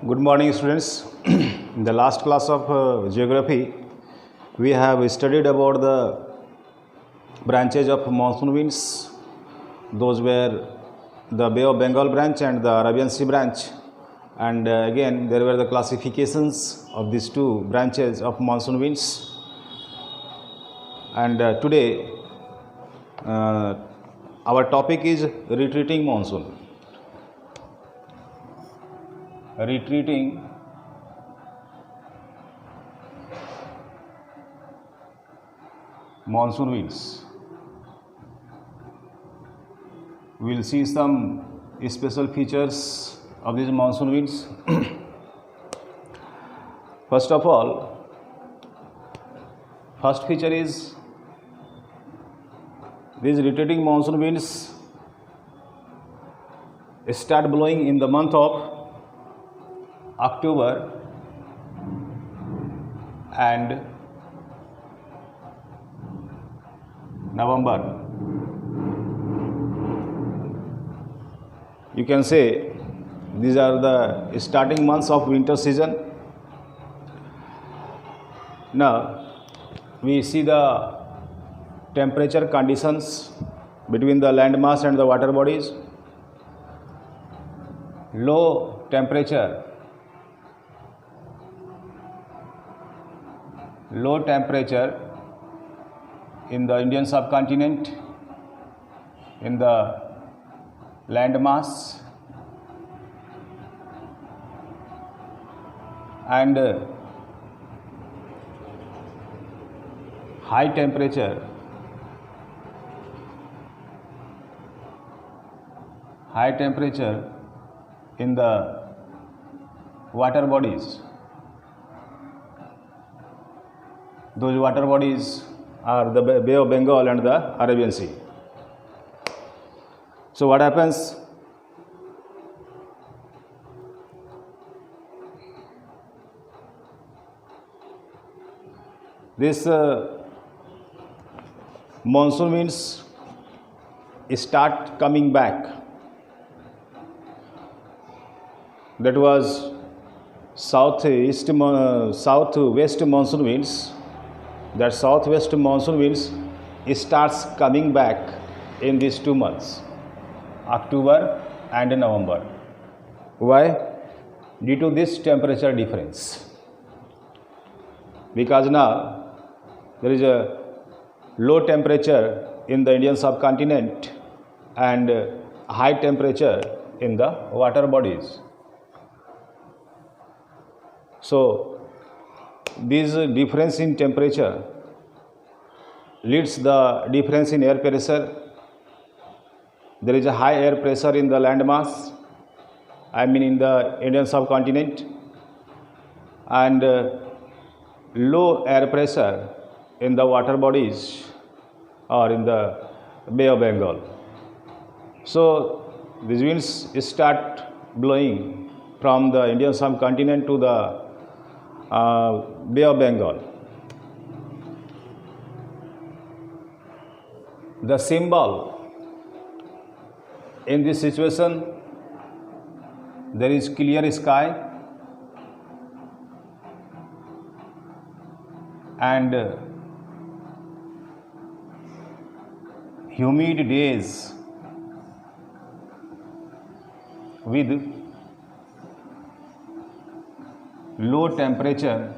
Good morning, students. In the last class of geography, we have studied about the branches of monsoon winds. Those were the Bay of Bengal branch and the Arabian Sea branch. And again, there were the classifications of these two branches of monsoon winds. And today, our topic is retreating monsoon. Retreating monsoon winds. We will see some special features of these monsoon winds. First of all, first feature is these retreating monsoon winds start blowing in the month of October and November. You can say these are the starting months of winter season. Now we see the temperature conditions between the land mass and the water bodies. Low temperature in the Indian subcontinent, in the land mass, and high temperature in the water bodies. Those water bodies are the Bay of Bengal and the Arabian Sea. So what happens? This monsoon winds start coming back. That was southwest monsoon winds. That southwest monsoon winds starts coming back in these 2 months, October and November. Why? Due to this temperature difference. Because now there is a low temperature in the Indian subcontinent and high temperature in the water bodies. So this difference in temperature leads the difference in air pressure. There is a high air pressure in the land mass, in the Indian subcontinent, and low air pressure in the water bodies or in the Bay of Bengal. So these winds start blowing from the Indian subcontinent to the Bay of Bengal. The symbol in this situation, there is clear sky and humid days with low temperature.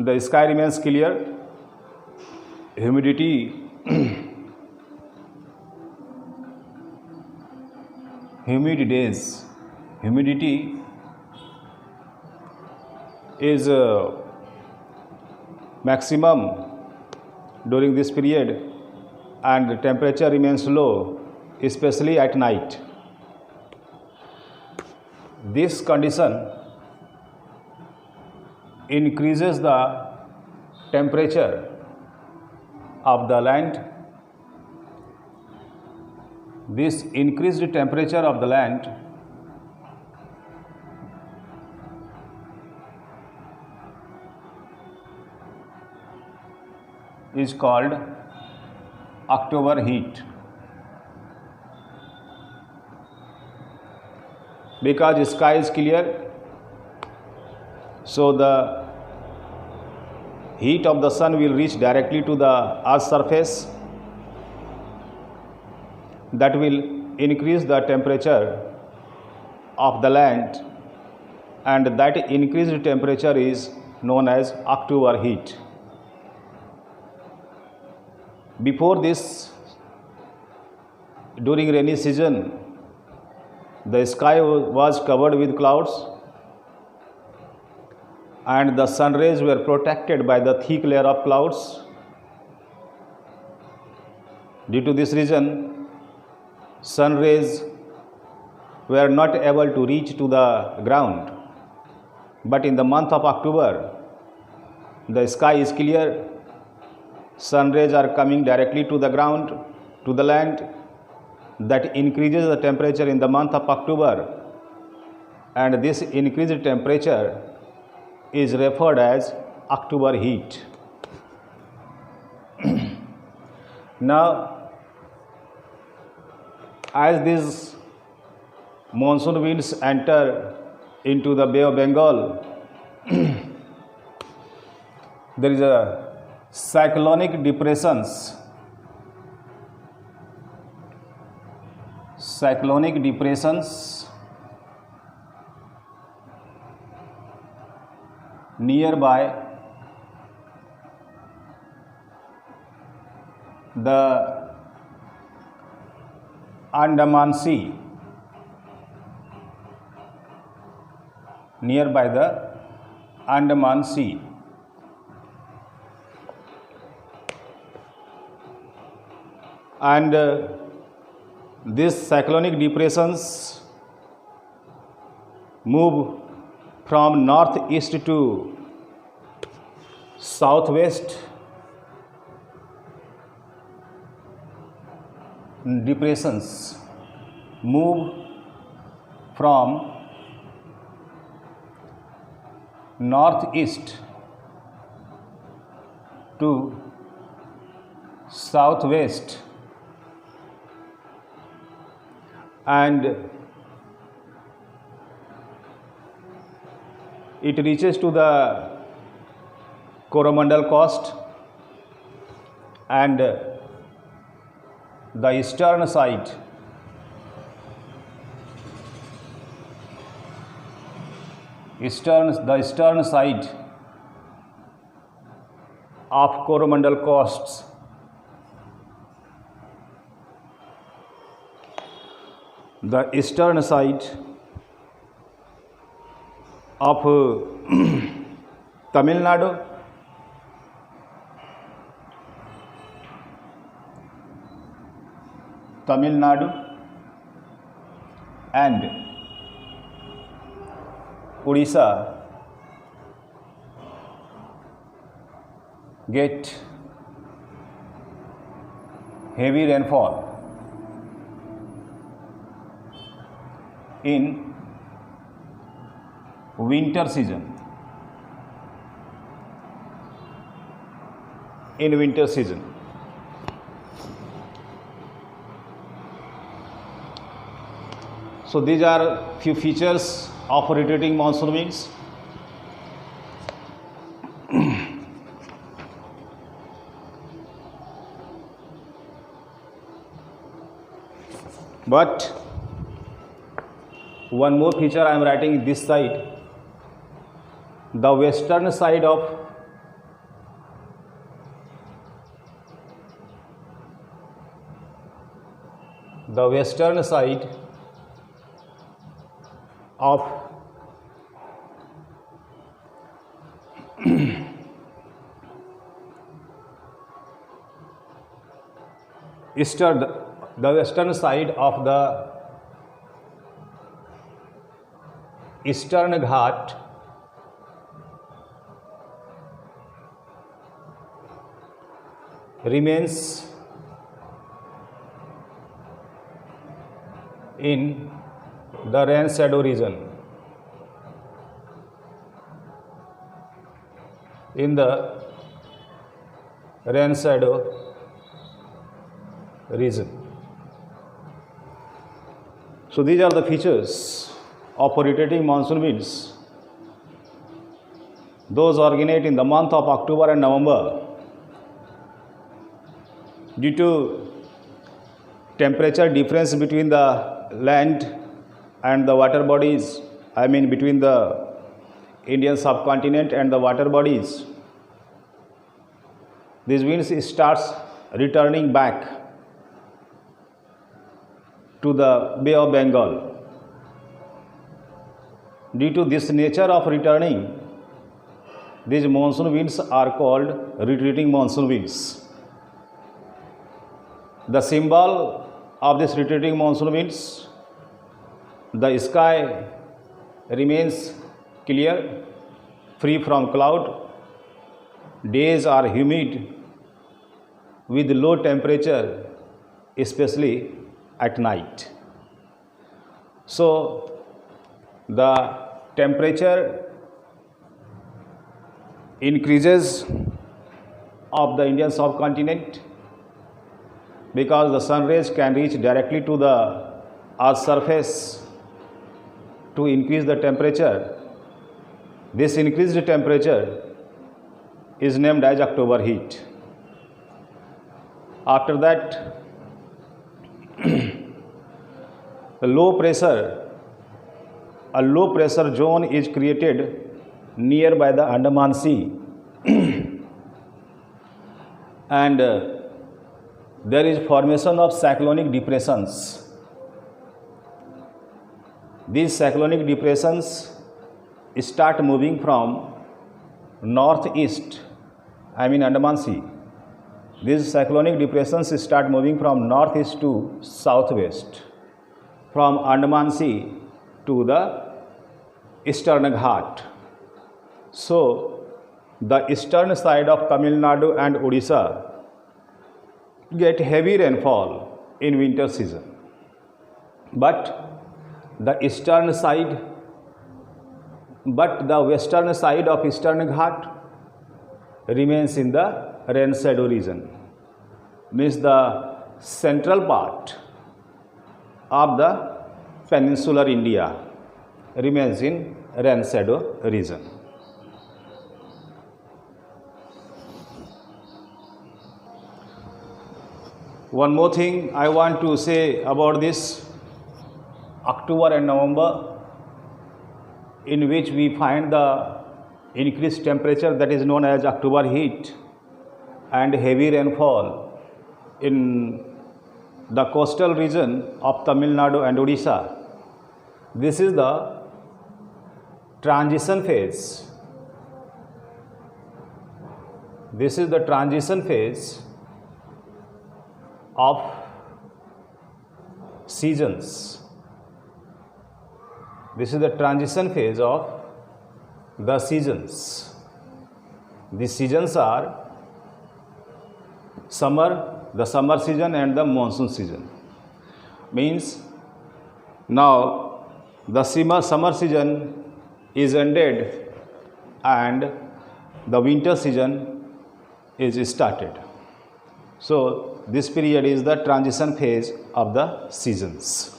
The sky remains clear. Humidity humid days. Humidity is maximum during this period, and the temperature remains low, especially at night. This condition increases the temperature of the land. This increased temperature of the land is called October heat. because sky is clear, so the heat of the sun will reach directly to the earth's surface. That will increase the temperature of the land, and that increased temperature is known as October heat. Before this, during rainy season, the sky was covered with clouds and the sun rays were protected by the thick layer of clouds. Due to this reason, sun rays were not able to reach to the ground. But in the month of October, the sky is clear, sun rays are coming directly to the ground, to the land. That increases the temperature in the month of October, and this increased temperature is referred as October heat. Now, as these monsoon winds enter into the Bay of Bengal, there is a cyclonic depressions. Cyclonic depressions nearby the Andaman Sea, nearby the Andaman Sea. And these cyclonic depressions move from northeast to southwest. Depressions move from northeast to southwest, and it reaches to the Coromandel coast, and the eastern side of Coromandel coasts the eastern side of Tamil Nadu and Odisha get heavy rainfall in winter season. So these are few features of rotating monsoon winds. But one more feature I am writing this side, the western side of the western side of the Eastern Ghat remains in the rain shadow region. So these are the features of rotating monsoon winds, those originate in the month of October and November. Due to temperature difference between the land and the water bodies, between the Indian subcontinent and the water bodies, these winds starts returning back to the Bay of Bengal. Due to this nature of returning, these monsoon winds are called retreating monsoon winds. The symbol of this retreating monsoon winds, the sky remains clear, free from cloud, days are humid with low temperature, especially at night. So the temperature increases of the Indian subcontinent because the sun rays can reach directly to the Earth's surface to increase the temperature. This increased temperature is named as October heat. After that, a low pressure zone is created nearby the Andaman Sea and there is formation of cyclonic depressions. These cyclonic depressions start moving from northeast, Andaman Sea. These cyclonic depressions start moving from northeast to southwest, from Andaman Sea to the Eastern Ghat. So, the eastern side of Tamil Nadu and Odisha get heavy rainfall in winter season, but the western side of Eastern Ghat remains in the rain shadow region, means the central part of the peninsular India remains in rain shadow region. One more thing I want to say about this October and November, in which we find the increased temperature that is known as October heat and heavy rainfall in the coastal region of Tamil Nadu and Odisha. This is the transition phase. This is the transition phase of seasons. This is the transition phase of the seasons. The seasons are the summer season and the monsoon season. Means now the summer season is ended and the winter season is started. So this period is the transition phase of the seasons.